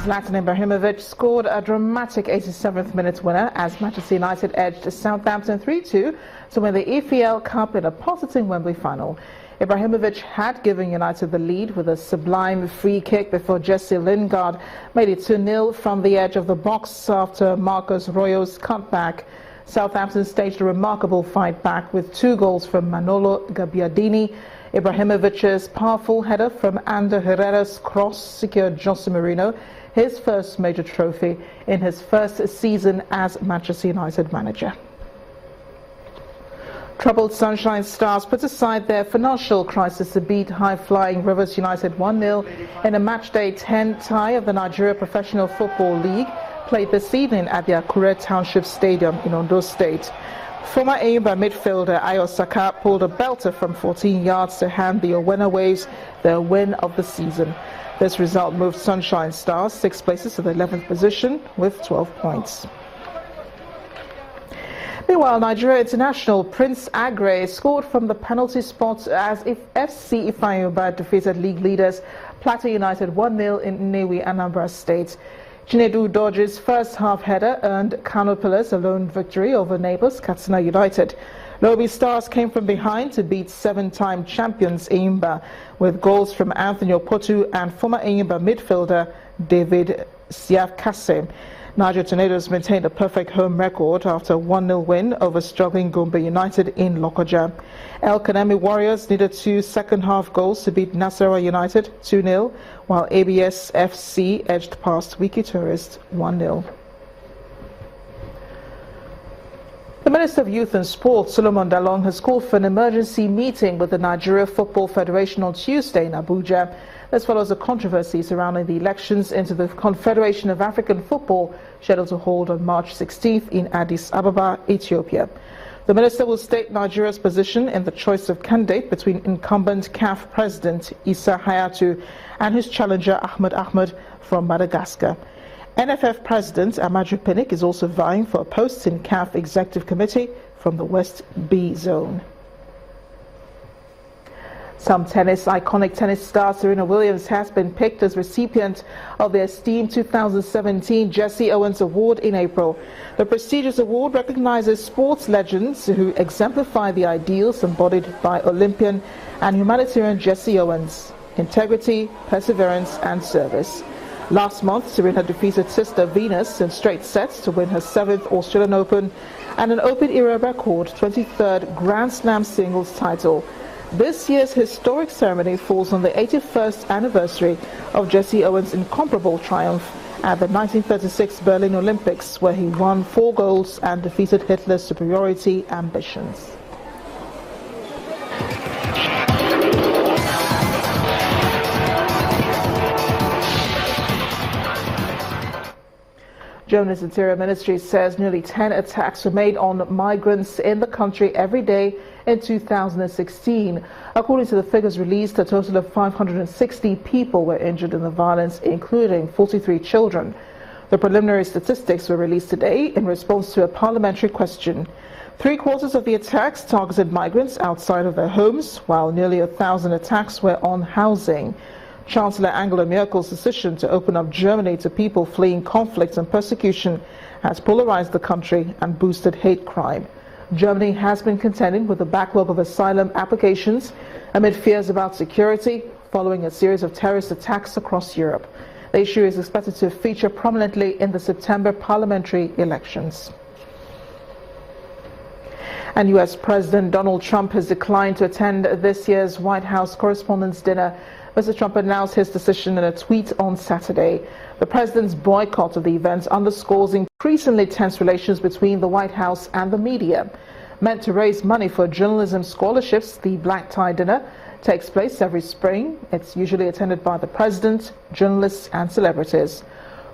Zlatan Ibrahimovic scored a dramatic 87th minute winner as Manchester United edged Southampton 3-2 to win the EFL Cup in a pulsating Wembley final. Ibrahimovic had given United the lead with a sublime free kick before Jesse Lingard made it 2-0 from the edge of the box after Marcos Royo's cutback. Southampton staged a remarkable fight back with 2 goals from Manolo Gabbiadini. Ibrahimovic's powerful header from Ander Herrera's cross secured Jose Mourinho his first major trophy in his first season as Manchester United manager. Troubled Sunshine Stars put aside their financial crisis to beat high-flying Rivers United 1-0 in a matchday 10 tie of the Nigeria Professional Football League played this evening at the Akure Township Stadium in Ondo State. Former Enyimba midfielder Ayo Saka pulled a belter from 14 yards to hand the Owena Waves their win of the season. This result moved Sunshine Stars 6 places to the 11th position with 12 points. Meanwhile, Nigeria international Prince Agre scored from the penalty spot as if FC Ifeanyi defeated league leaders Plateau United 1-0 in Nnewi, Anambra State. Chinedu Dodge's first half header earned Kano Pillars a lone victory over neighbours Katsina United. Lobi Stars came from behind to beat 7-time champions Enyimba with goals from Anthony Opotu and former Enyimba midfielder David Siakase. Niger Tornadoes maintained a perfect home record after a 1-0 win over struggling Gombe United in Lokoja. El Kanemi Warriors needed 2 second-half goals to beat Nasarawa United 2-0, while ABS FC edged past Wiki Tourist 1-0. The Minister of Youth and Sport, Solomon Dalong, has called for an emergency meeting with the Nigeria Football Federation on Tuesday in Abuja. This follows a controversy surrounding the elections into the Confederation of African Football scheduled to hold on March 16th in Addis Ababa, Ethiopia. The minister will state Nigeria's position in the choice of candidate between incumbent CAF President Issa Hayatu and his challenger Ahmed from Madagascar. NFF President Amaju Pinnick is also vying for a post in CAF Executive Committee from the West B Zone. Some iconic tennis star Serena Williams has been picked as recipient of the esteemed 2017 Jesse Owens Award in April. The prestigious award recognizes sports legends who exemplify the ideals embodied by Olympian and humanitarian Jesse Owens: integrity, perseverance, and service. Last month, Serena defeated sister Venus in straight sets to win her 7th Australian Open and an Open-era record 23rd Grand Slam singles title. This year's historic ceremony falls on the 81st anniversary of Jesse Owens' incomparable triumph at the 1936 Berlin Olympics, where he won 4 golds and defeated Hitler's superiority ambitions. Germany's Interior Ministry says nearly 10 attacks were made on migrants in the country every day in 2016. According to the figures released, a total of 560 people were injured in the violence, including 43 children. The preliminary statistics were released today in response to a parliamentary question. 3/4 of the attacks targeted migrants outside of their homes, while nearly 1,000 attacks were on housing. Chancellor Angela Merkel's decision to open up Germany to people fleeing conflict and persecution has polarized the country and boosted hate crime. Germany has been contending with a backlog of asylum applications amid fears about security following a series of terrorist attacks across Europe. The issue is expected to feature prominently in the September parliamentary elections. And U.S. President Donald Trump has declined to attend this year's White House Correspondents' Dinner. Mr. Trump announced his decision in a tweet on Saturday. The president's boycott of the event underscores increasingly tense relations between the White House and the media. Meant to raise money for journalism scholarships, the Black Tie Dinner takes place every spring. It's usually attended by the president, journalists, and celebrities.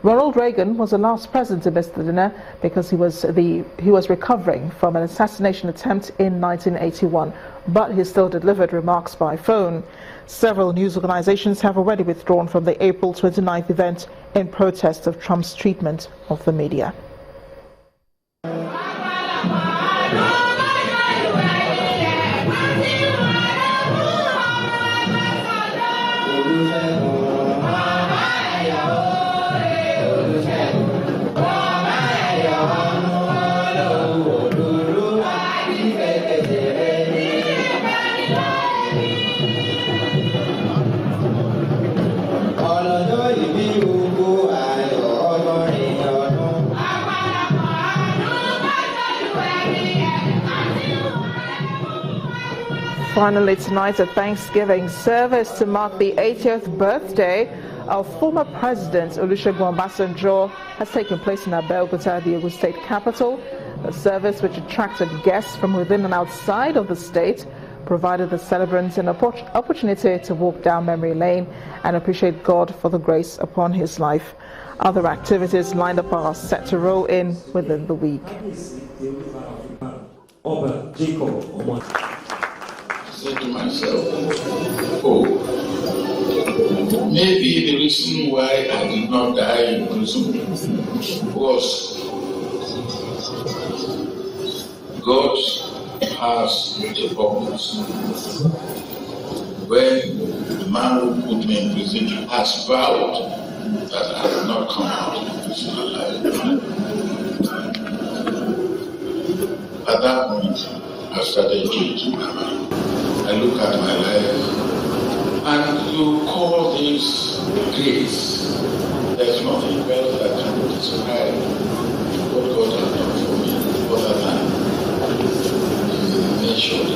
Ronald Reagan was the last president to miss the dinner because he was recovering from an assassination attempt in 1981, but he still delivered remarks by phone. Several news organizations have already withdrawn from the April 29th event in protest of Trump's treatment of the media. finally tonight, a Thanksgiving service to mark the 80th birthday of former President Olusegun Obasanjo has taken place in Abeokuta, the Ogun State capital. A service which attracted guests from within and outside of the state provided the celebrants an opportunity to walk down memory lane and appreciate God for the grace upon his life. Other activities lined up are set to roll in within the week. Said to myself, oh, maybe the reason why I did not die in prison was God has a purpose. When the man who put me in prison has vowed that I will not come out of prison alive. At that point, I started changing my mind. I look at my life, and you call this grace. There's nothing else that can describe what God has done for me other than measured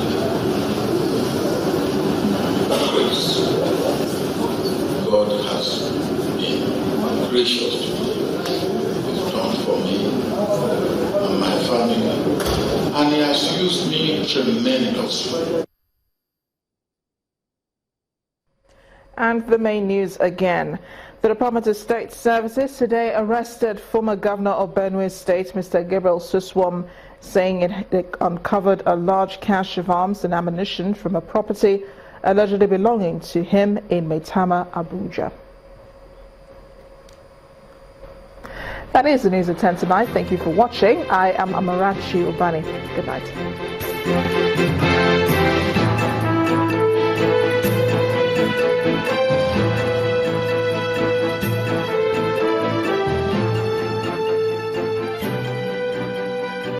grace. God has been gracious to me. He's done for me and my family, and He has used me tremendously. And the main news again. The Department of State Services today arrested former Governor of Benue State, Mr. Gabriel Suswam, saying it uncovered a large cache of arms and ammunition from a property allegedly belonging to him in Maitama, Abuja. That is the news at 10 tonight. Thank you for watching. I am Amarachi Ubani. Good night.